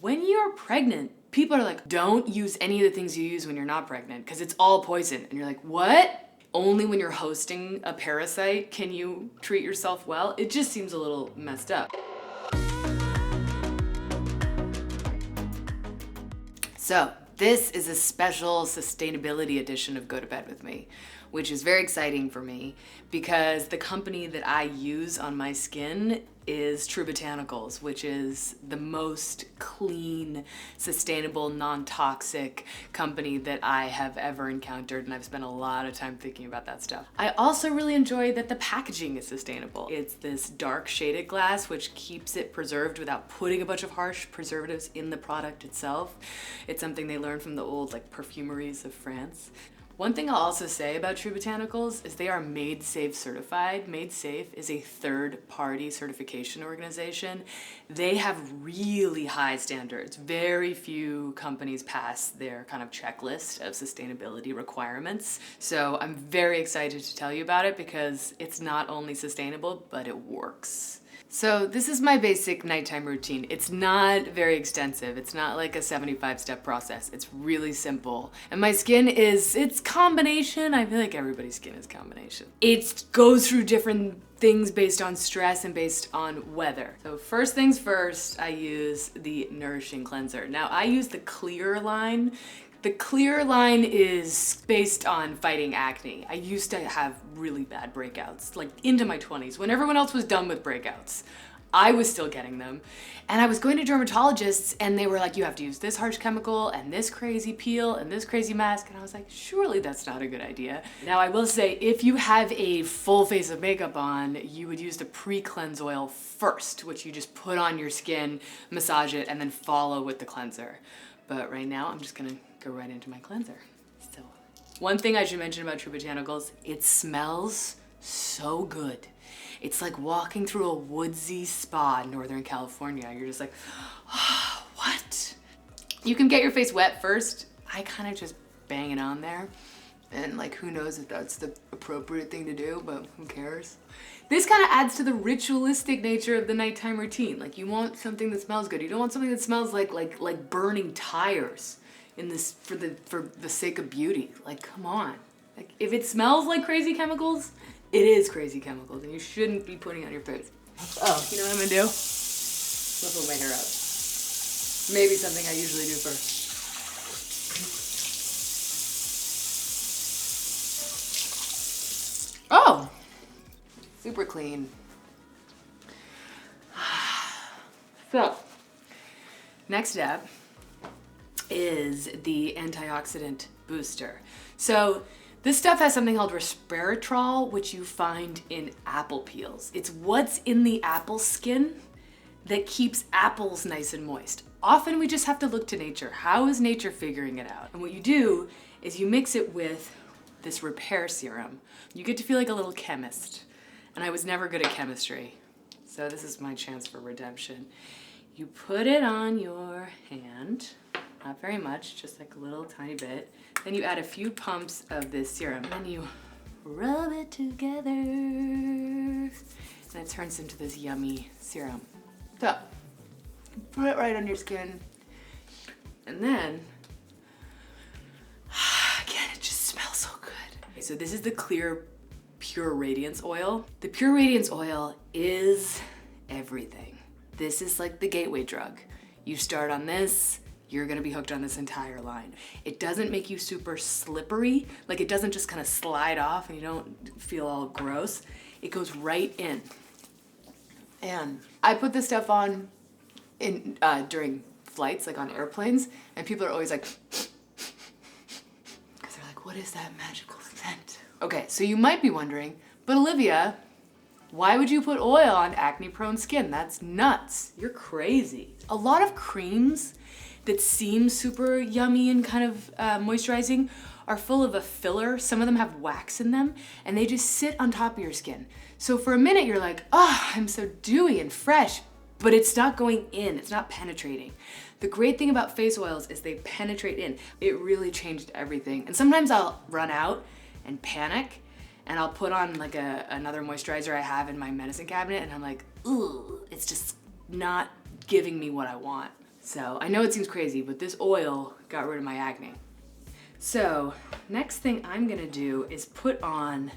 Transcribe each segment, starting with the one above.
When you're pregnant, people are like, don't use any of the things you use when you're not pregnant because it's all poison. And you're like, what? Only when you're hosting a parasite can you treat yourself well? It just seems a little messed up. So this is a special sustainability edition of Go to Bed With Me, which is very exciting for me because the company that I use on my skin is True Botanicals, which is the most clean, sustainable, non-toxic company that I have ever encountered, and I've spent a lot of time thinking about that stuff. I also really enjoy that the packaging is sustainable. It's this dark shaded glass, which keeps it preserved without putting a bunch of harsh preservatives in the product itself. It's something they learned from the old perfumeries of France. One thing I'll also say about True Botanicals is they are Made Safe certified. Made Safe is a third-party certification organization. They have really high standards. Very few companies pass their kind of checklist of sustainability requirements. So I'm very excited to tell you about it because it's not only sustainable, but it works. So this is my basic nighttime routine. It's not very extensive. It's not like a 75-step process. It's really simple. And my skin it's combination. I feel like everybody's skin is combination. It goes through different things based on stress and based on weather. So first things first, I use the Nourishing cleanser. Now I use the clear line. The clear line is based on fighting acne. I used to have really bad breakouts, into my 20s, when everyone else was done with breakouts. I was still getting them. And I was going to dermatologists and they were like, you have to use this harsh chemical and this crazy peel and this crazy mask. And I was like, surely that's not a good idea. Now I will say, if you have a full face of makeup on, you would use the pre-cleanse oil first, which you just put on your skin, massage it, and then follow with the cleanser. But right now I'm just gonna go right into my cleanser. So, one thing I should mention about True Botanicals, it smells so good. It's like walking through a woodsy spa in Northern California. You're just like, oh, what? You can get your face wet first. I kind of just bang it on there. And who knows if that's the appropriate thing to do, but who cares? This kind of adds to the ritualistic nature of the nighttime routine. You want something that smells good. You don't want something that smells like burning tires for the sake of beauty. Come on. If it smells like crazy chemicals, it is crazy chemicals, and you shouldn't be putting it on your face. Oh, you know what I'm gonna do? Ruffle my hair out. Maybe something I usually do first. Oh, super clean. So, next up is the Antioxidant Booster. So, this stuff has something called resveratrol, which you find in apple peels. It's what's in the apple skin that keeps apples nice and moist. Often we just have to look to nature. How is nature figuring it out? And what you do is you mix it with this repair serum. You get to feel like a little chemist. And I was never good at chemistry, so this is my chance for redemption. You put it on your hand, not very much, just a little tiny bit. Then you add a few pumps of this serum. And then you rub it together. And it turns into this yummy serum. So, put it right on your skin. And then, again, it just smells so good. Okay, so this is the clear, pure Radiance oil. The pure Radiance oil is everything. This is like the gateway drug. You start on this, you're gonna be hooked on this entire line. It doesn't make you super slippery, it doesn't just kind of slide off and you don't feel all gross. It goes right in. And I put this stuff on during flights, on airplanes, and people are always like, because they're like, what is that magical scent? Okay, so you might be wondering, but Olivia, why would you put oil on acne-prone skin? That's nuts. You're crazy. A lot of creams that seem super yummy and kind of moisturizing are full of a filler. Some of them have wax in them, and they just sit on top of your skin. So for a minute, you're like, oh, I'm so dewy and fresh, but it's not going in, it's not penetrating. The great thing about face oils is they penetrate in. It really changed everything. And sometimes I'll run out and panic, and I'll put on another moisturizer I have in my medicine cabinet, and I'm like, ooh, it's just not giving me what I want. So I know it seems crazy, but this oil got rid of my acne. So next thing I'm gonna do is put on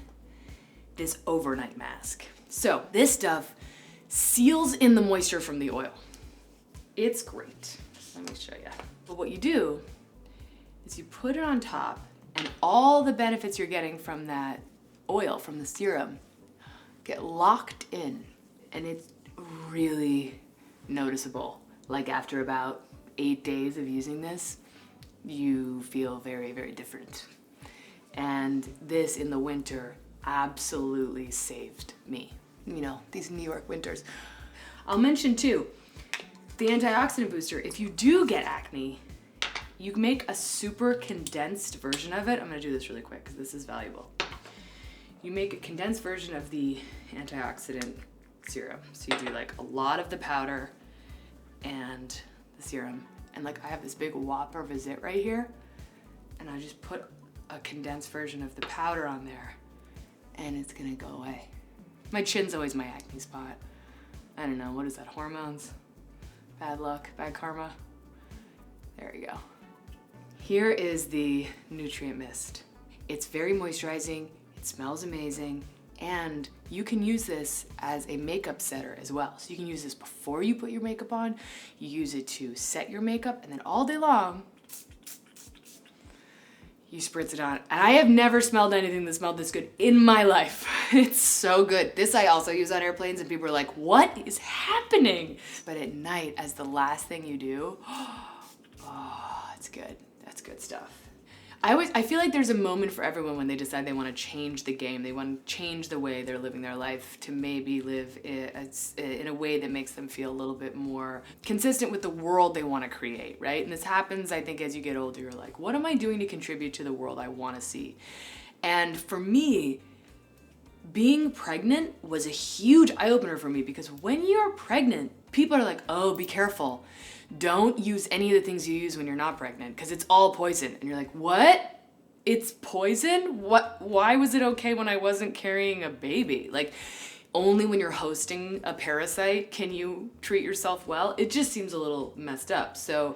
this overnight mask. So this stuff seals in the moisture from the oil. It's great. Let me show you. But what you do is you put it on top, and all the benefits you're getting from that oil, from the serum, get locked in, and it's really noticeable. Like after about 8 days of using this, you feel very, very different. And this in the winter absolutely saved me. You know, these New York winters. I'll mention too, the Antioxidant Booster, if you do get acne, you can make a super condensed version of it. I'm gonna do this really quick because this is valuable. You make a condensed version of the antioxidant serum. So you do like a lot of the powder and the serum. And like I have this big whopper of a zit right here, and I just put a condensed version of the powder on there, and it's gonna go away. My chin's always my acne spot. I don't know, what is that, hormones? Bad luck, bad karma? There we go. Here is the nutrient mist. It's very moisturizing, it smells amazing, and you can use this as a makeup setter as well. So you can use this before you put your makeup on, you use it to set your makeup, and then all day long, you spritz it on. And I have never smelled anything that smelled this good in my life. It's so good. This I also use on airplanes, and people are like, what is happening? But at night, as the last thing you do, oh, it's good. That's good stuff. I feel like there's a moment for everyone when they decide they want to change the game. They want to change the way they're living their life to maybe live in a way that makes them feel a little bit more consistent with the world they want to create, right? And this happens, I think, as you get older. You're like, what am I doing to contribute to the world I want to see? And for me, being pregnant was a huge eye-opener for me, because when you're pregnant, people are like, oh, be careful. Don't use any of the things you use when you're not pregnant because it's all poison. And you're like, what? It's poison? What? Why was it okay when I wasn't carrying a baby? Like, only when you're hosting a parasite can you treat yourself well? It just seems a little messed up. So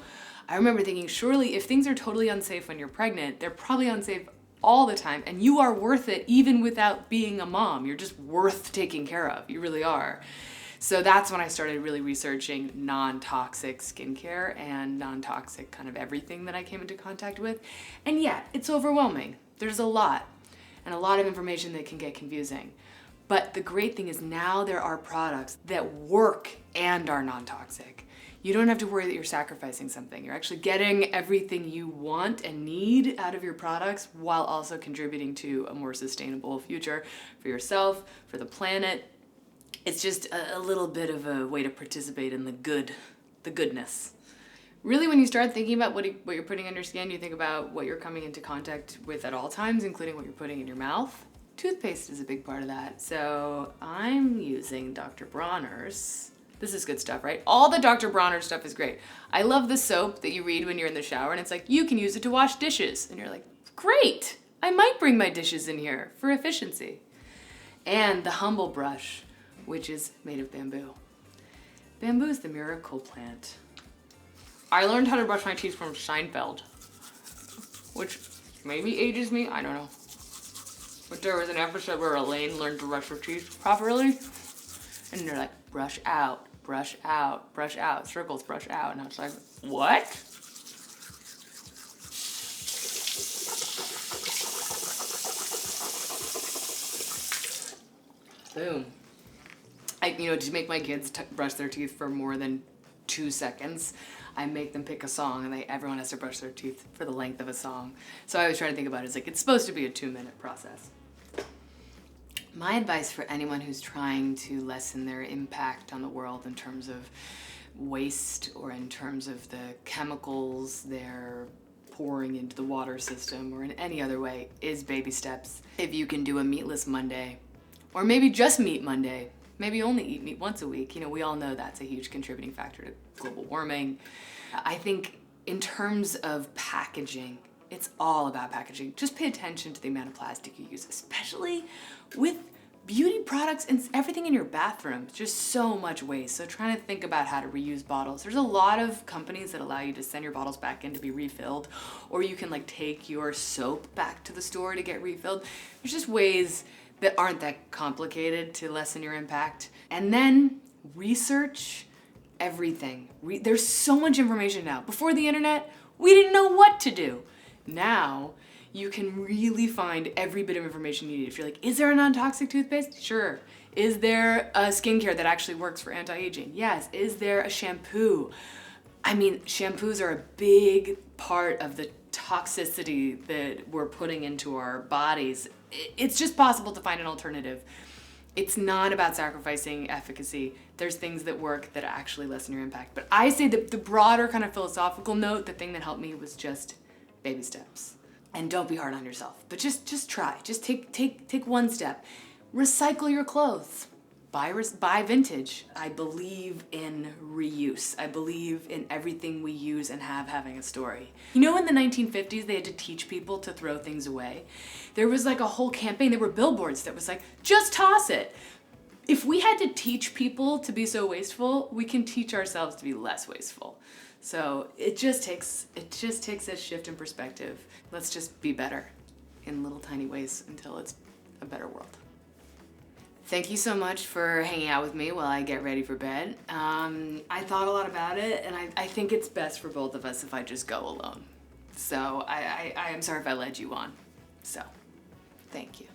I remember thinking, surely if things are totally unsafe when you're pregnant, they're probably unsafe all the time, and you are worth it even without being a mom. You're just worth taking care of. You really are. So that's when I started really researching non-toxic skincare and non-toxic kind of everything that I came into contact with. And yeah, it's overwhelming. There's a lot, and a lot of information that can get confusing. But the great thing is now there are products that work and are non-toxic. You don't have to worry that you're sacrificing something. You're actually getting everything you want and need out of your products while also contributing to a more sustainable future for yourself, for the planet. It's just a little bit of a way to participate in the goodness. Really, when you start thinking about what you're putting on your skin, you think about what you're coming into contact with at all times, including what you're putting in your mouth. Toothpaste is a big part of that. So I'm using Dr. Bronner's. This is good stuff, right? All the Dr. Bronner stuff is great. I love the soap that you read when you're in the shower, and it's like, you can use it to wash dishes. And you're like, great, I might bring my dishes in here for efficiency. And the Humble Brush, which is made of bamboo. Bamboo is the miracle plant. I learned how to brush my teeth from Seinfeld, which maybe ages me, I don't know. But there was an episode where Elaine learned to brush her teeth properly, and they're like, brush out, brush out, brush out, circles, brush out. And I was like, what? Boom. To make my kids brush their teeth for more than 2 seconds, I make them pick a song, and everyone has to brush their teeth for the length of a song. So I was trying to think about it as like, it's supposed to be a 2-minute process. My advice for anyone who's trying to lessen their impact on the world in terms of waste or in terms of the chemicals they're pouring into the water system or in any other way is baby steps. If you can do a meatless Monday, or maybe just meat Monday, maybe only eat meat once a week. We all know that's a huge contributing factor to global warming. I think in terms of packaging, it's all about packaging. Just pay attention to the amount of plastic you use, especially with beauty products and everything in your bathroom, just so much waste. So trying to think about how to reuse bottles. There's a lot of companies that allow you to send your bottles back in to be refilled, or you can like take your soap back to the store to get refilled. There's just ways that aren't that complicated to lessen your impact. And then research everything. There's so much information now. Before the internet, we didn't know what to do. Now, you can really find every bit of information you need. If you're like, is there a non-toxic toothpaste? Sure. Is there a skincare that actually works for anti-aging? Yes. Is there a shampoo? I mean, shampoos are a big part of the toxicity that we're putting into our bodies. It's just possible to find an alternative. It's not about sacrificing efficacy. There's things that work that actually lessen your impact. But I say that the broader kind of philosophical note, the thing that helped me was just baby steps. And don't be hard on yourself, but just try. Just take one step. Recycle your clothes. Buy vintage. I believe in reuse. I believe in everything we use and have having a story. You know, in the 1950s, they had to teach people to throw things away. There was like a whole campaign. There were billboards that was like, just toss it. If we had to teach people to be so wasteful, we can teach ourselves to be less wasteful. So it just takes a shift in perspective. Let's just be better in little tiny ways until it's a better world. Thank you so much for hanging out with me while I get ready for bed. I thought a lot about it, and I think it's best for both of us if I just go alone. So I am sorry if I led you on. So, thank you.